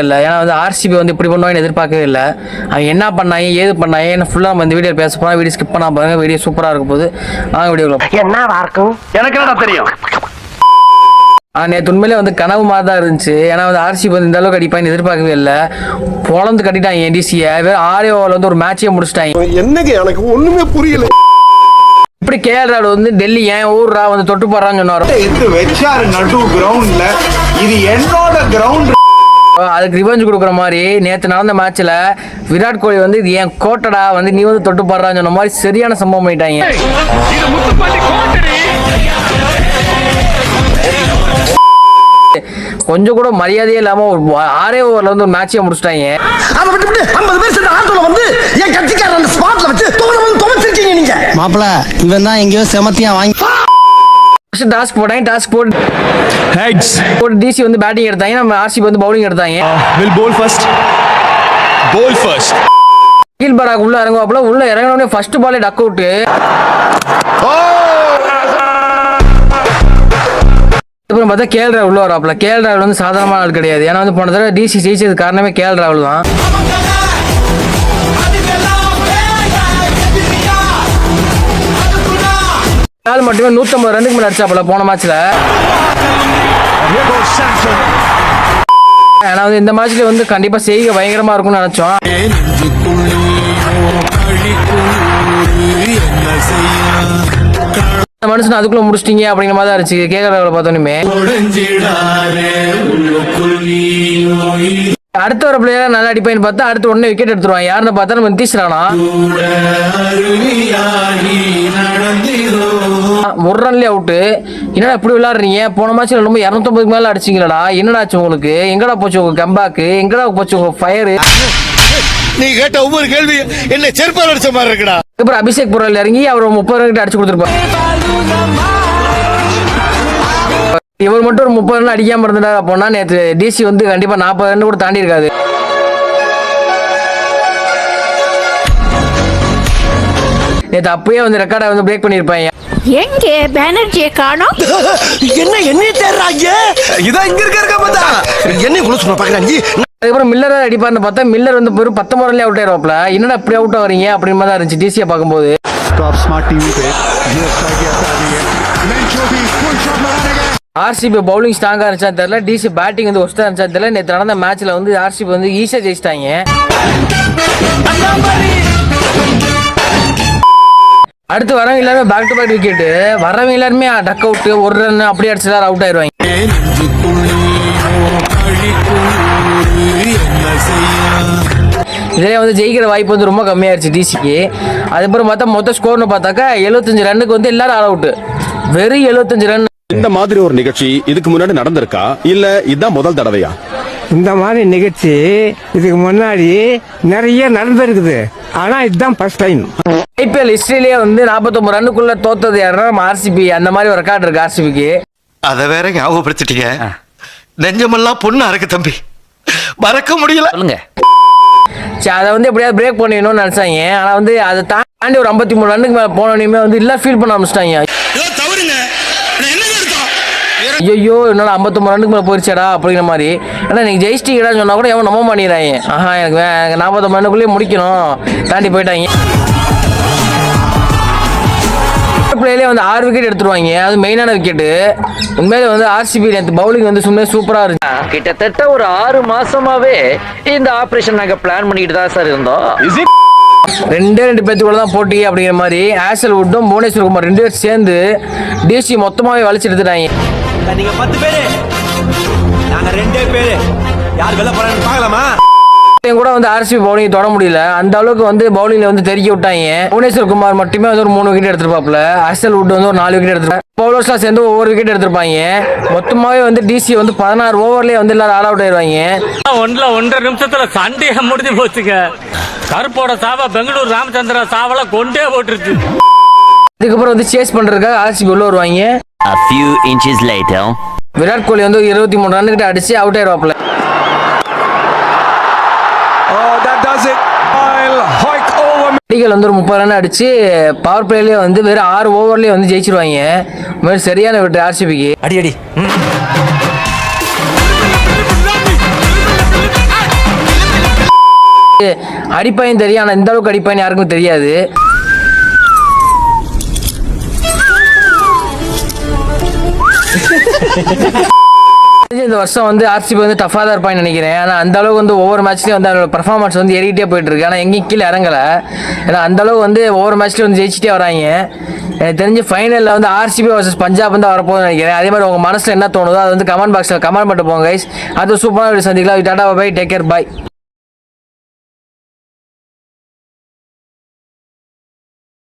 இல்லை. ஏன்னா வந்து ஆர்சிபி வந்து இப்படி பண்ணுவாங்கன்னு எதிர்பார்க்கவே இல்லை. அவங்க என்ன பண்ணாங்க ஏது பண்ணாங்க என்ன ஃபுல்லாக நம்ம இந்த வீடியோ பேச போனால் வீடியோ ஸ்கிப் பண்ணால் பாருங்க. வீடியோ சூப்பராக இருக்கும் போது வீடியோவில் என்ன இருக்கும் எனக்கு என்ன தெரியும். நேற்று உண்மையிலே வந்து கனவு மாதிரி தான் இருந்துச்சு. ஏன்னா வந்து ஆர்சிபி வந்து இந்த அளவுக்கு அடிப்பாங்கன்னு எதிர்பார்க்கவே இல்லை. பொழந்து கட்டிட்டாங்க டிசியை. வேறு 6 ஓவரில் வந்து ஒரு மேட்சே முடிச்சிட்டாங்க. என்னங்க எனக்கு ஒண்ணுமே புரியல. இப்படி கேஎல் ராகுல் வந்து டெல்லி ஏன் ஊர்ரா வந்து தொட்டு போடுறான்னு சொன்னாரோ வச்சாரு நடு கிரவுண்ட்ல. இது என்னோட கிரவுண்ட். அதுக்கு ரிவெஞ்ச் கொடுக்குற மாதிரி நேற்று நடந்த மேட்ச்ல விராட் கோலி வந்து இது என் கோட்டடா வந்து நீ வந்து தொட்டு போடுறான்னு சொன்ன மாதிரி சரியான சம்பவம் பண்ணிட்டாங்க. கொஞ்சம் கூட மரியாதையே இல்லாம ஒரு 6 ஓவர்ல வந்து ஒரு மேட்சே முடிச்சிட்டாங்க. அதை விட்டு 50 பேர் சேர்ந்த ஆட்டோல வந்து என் கட்சிக்காரர் அந்த ஸ்பாட்ல வச்சு துவச்சிருக்கீங்க நீங்க. மாப்பிள இவன் தான் எங்கேயோ செமத்தியா வாங்கி டாஸ்க் போட்டாங்க. டாஸ்க் போட்டு டிசி வந்து பேட்டிங் எடுத்தாங்க. நம்ம ஆர்சிபி வந்து பவுலிங் எடுத்தாங்க. கீழ்பராக் உள்ள இறங்குவாப்புல. உள்ள இறங்கினோடனே ஃபர்ஸ்ட் பாலே டக் அவுட். அப்புறம் பார்த்தா கேஎல் ராகுல் உள்ள வராப்புல. கேஎல் ராகுல் வந்து சாதாரணமான ஆள் கிடையாது. ஏன்னா வந்து போன தடவை டிசி ஜெயிச்சது காரணமே கேஎல் ராகுல் தான். மட்டுமே 150 ரன்னுக்கு மேல அடிச்சாப்புல போன மேட்ச்ல. ஏன்னா வந்து இந்த மேட்ச்ல வந்து கண்டிப்பா செய்க பயங்கரமா இருக்கும்னு நினைச்சோம். மனுஷன் அதுக்குள்ள முடிச்சிட்டீங்க அப்படிங்கிற மாதிரி தான் இருந்துச்சு கேஎல் ராகுல் பார்த்தோன்னே. அடுத்த ஒரு பிளேயர் நல்லா அடிப்பான்னு பார்த்தா அடுத்து உடனே விக்கெட் எடுத்துருவாங்க. யாருன்னு பார்த்தா நம்ம நிதிஷ் ராணா. ஒரு ரன்லயே அவுட்டு. என்னடா இப்படி விளையாடுறீங்க? போன மேட்ச்ல ரொம்ப 250 மேல அடிச்சிங்களடா. என்னடா ஆச்சு உங்களுக்கு? எங்கடா போச்சு உங்க கம்பேக்கு? எங்கடா போச்சு உங்க ஃபயர்? நீ கேட்ட ஒவ்வொரு கேள்வி என்ன செருப்பால் அடிச்ச மாதிரி இருக்குடா. அப்புறம் அபிஷேக் புரல் இறங்கி அவர் 30 ரன் அடிச்சு கொடுத்துருப்பாரு. இவர் மட்டும் ஒரு 30 ரன் அடிக்காம இருந்தா போனா நேற்று டிசி வந்து கண்டிப்பா 40 ரன் கூட தாண்டி இருக்காது. நேற்று அப்பயே வந்து ரெக்கார்டை வந்து பிரேக் பண்ணிருப்பாங்க. எங்கே பேனர்ஜியை காணோம்? என்ன தேடுறாங்க? இதான் இங்க இருக்க பார்த்தா என்ன குழு சொன்ன பாக்குறாங்க. அதுக்கப்புறம் மில்லர் அடிப்பார்னு பார்த்தா மில்லர் வந்து வெறும் 19 ரன்லேயே அவுட் ஆயிருவாப்ல. என்னடா இப்படி அவுட் ஆகிறீங்க அப்படின்னு மாதிரி தான் இருந்துச்சு டிசியை பார்க்கும்போது. ஆர்சிபி பவுலிங் ஸ்ட்ராங்கா இருந்துச்சா தெரியல. டிசி பேட்டிங் வந்து ஒஸ்டா இருந்துச்சா தெரியல. நேற்று நடந்த மேட்ச்ல வந்து ஆர்சிபி வந்து ஈஸியா ஜெயிச்சிட்டாங்க. அடுத்து வரவங்க எல்லாருமே பேக் டு பேக் விக்கெட். வரவங்க எல்லாருமே டக் அவுட், ஒரு ரன் அப்படி அடிச்சு எல்லாரும் அவுட் ஆயிருவாங்க. இதுலேயே வந்து ஜெயிக்கிற வாய்ப்பு வந்து ரொம்ப கம்மியாயிருச்சு டிசிக்கு. அதுக்கப்புறம் பார்த்தா மொத்த ஸ்கோர்னு பார்த்தாக்கா 75 ரன்னுக்கு வந்து எல்லாரும் ஆல் அவுட். வெறும் 75 ரன். இந்த மாதிரி ஒரு நிகழ்ச்சி இதுக்கு முன்னாடி நடந்திருக்கா இல்ல இதுதான் முதல் தடவையா? இந்த மாதிரி நிகழ்ச்சி இதுக்கு முன்னாடி நிறைய நடந்திருக்குது. ஆனா இதுதான் ஃபர்ஸ்ட் டைம். ஐபிஎல் ஹிஸ்டரியிலேயே வந்து 49 ரன்னுக்குள்ள தோத்தது யாருன்னா நம்ம ஆர்சிபி. அந்த மாதிரி ஒரு ரெக்கார்டு இருக்கு ஆர்சிபிக்கு. அதை வேற ஞாபகப்படுத்திட்டீங்க. நெஞ்சமெல்லாம் பொண்ணா இருக்கு தம்பி, மறக்க முடியல. சொல்லுங்க. அதை வந்து எப்படியாவது பிரேக் பண்ணிடணும்னு நினைச்சாங்க. ஆனா வந்து அதை தாண்டி ஒரு 53 ரன்னுக்கு மேல போனோடனே வந்து இல்ல ஃபீல் பண்ண ஆரம்பிச்சிட்டாங்க. ஐயோ என்னால 59 ரன்னுக்கு மேல போயிருச்சாடா அப்படிங்கிற மாதிரி. ஏன்னா நீங்க ஜெயிச்சிட்டீங்கடா சொன்னா கூட எவன் நம்ப பண்ணிடுறாங்க. எனக்கு 49 ரன்னுக்குள்ளேயே முடிக்கணும் தாண்டி போயிட்டாங்க. பிளேலேயே வந்து 6 விக்கெட் எடுத்துருவாங்க. அது மெயினான விக்கெட். உண்மையிலே வந்து ஆர்சிபி நேற்று பவுலிங் வந்து சும்மா சூப்பரா இருக்கு. கிட்டத்தட்ட ஒரு 6 மாசமாவே இந்த ஆபரேஷன் நாங்க பிளான் பண்ணிட்டு தான் சார் இருந்தோம். 2 பேத்துக்குள்ள தான் போட்டி அப்படிங்கிற மாதிரி ஆசல்வுட்டும் புவனேஸ்வர் குமார் 2 பேரும் சேர்ந்து டிசி மொத்தமாவே வலிச்சு எடுத்துட்டாங்க. நீங்க 10 பேரு, நாங்க 2 பேரு. யார் வெளில போறான்னு பார்க்கலாமா? கூட வந்து ஆர்சிபி பவுலிங் தொட முடியல. அந்த அளவுக்கு வந்து பவுலிங்ல வந்து தெறிக்க விட்டாங்க. புவனேஸ்வர் குமார் மட்டுமே வந்து ஒரு 3 விக்கெட் எடுத்திருப்பாப்ல. ஆசல்வுட் வந்து ஒரு 4 விக்கெட் எடுத்திருப்பாங்க. பவுலர்ஸ்லாம் சேர்ந்து ஒவ்வொரு விக்கெட் எடுத்திருப்பாங்க. மொத்தமாவே வந்து டிசி வந்து 16 ஓவர்லயே வந்து எல்லாரும் ஆல் அவுட் ஆயிடுவாங்க. 1.5 நிமிஷத்துல சண்டையை முடிஞ்சு போச்சுங்க. கருப்போட சாவா பெங்களூர் ராமச்சந்திரா சாவல கொண்டே போட்டுருச்சு. அதுக்கப்புறம் வந்து சேஸ் பண்றதுக்காக ஆர்சிபி உள்ள வருவாங்க. A few inches later. Virat Kohli வந்து 23 ரன் கிட்ட அடிச்சு அவுட் ஆயிடுவாப்ல. வந்து ஒரு 30 ரன் அடிச்சு பவர் பிளேலயே வந்து வெறும் 6 ஓவர்லயே வந்து ஜெயிச்சிருவாங்க. சரியான விட்டு ஆர்சிபிக்கு. அடி அடிப்பாயும் தெரியும், ஆனால் இந்த அளவுக்கு அடிப்பாயின்னு யாருக்கும் தெரியாது. இந்த வருஷம் வந்து ஆர்சிபி வந்து டஃபாக தான் இருப்பான்னு நினைக்கிறேன். ஆனால் அந்த அளவுக்கு வந்து ஒவ்வொரு மேட்ச்லேயும் வந்து அவரோட பர்ஃபார்மன்ஸ் வந்து ஏறிக்கிட்டே போயிட்டு இருக்கு. ஆனால் எங்கேயும் கீழே இறங்கலை. ஏன்னா அந்த அளவுக்கு வந்து ஒவ்வொரு மேட்ச்லேயும் வந்து ஜெயிச்சிட்டே வராங்க. எனக்கு தெரிஞ்சு ஃபைனலில் வந்து ஆர்சிபி வர்சஸ் பஞ்சாப் வந்து வரப்போகுதுன்னு நினைக்கிறேன். அதே மாதிரி உங்கள் மனசில் என்ன தோணுதோ அது வந்து கமெண்ட் பாக்ஸில் கமெண்ட் பண்ணிட்டு போங்க கைஸ். அது சூப்பராக சந்திக்கலாம். டாடா பை, டேக் கேர், பாய்.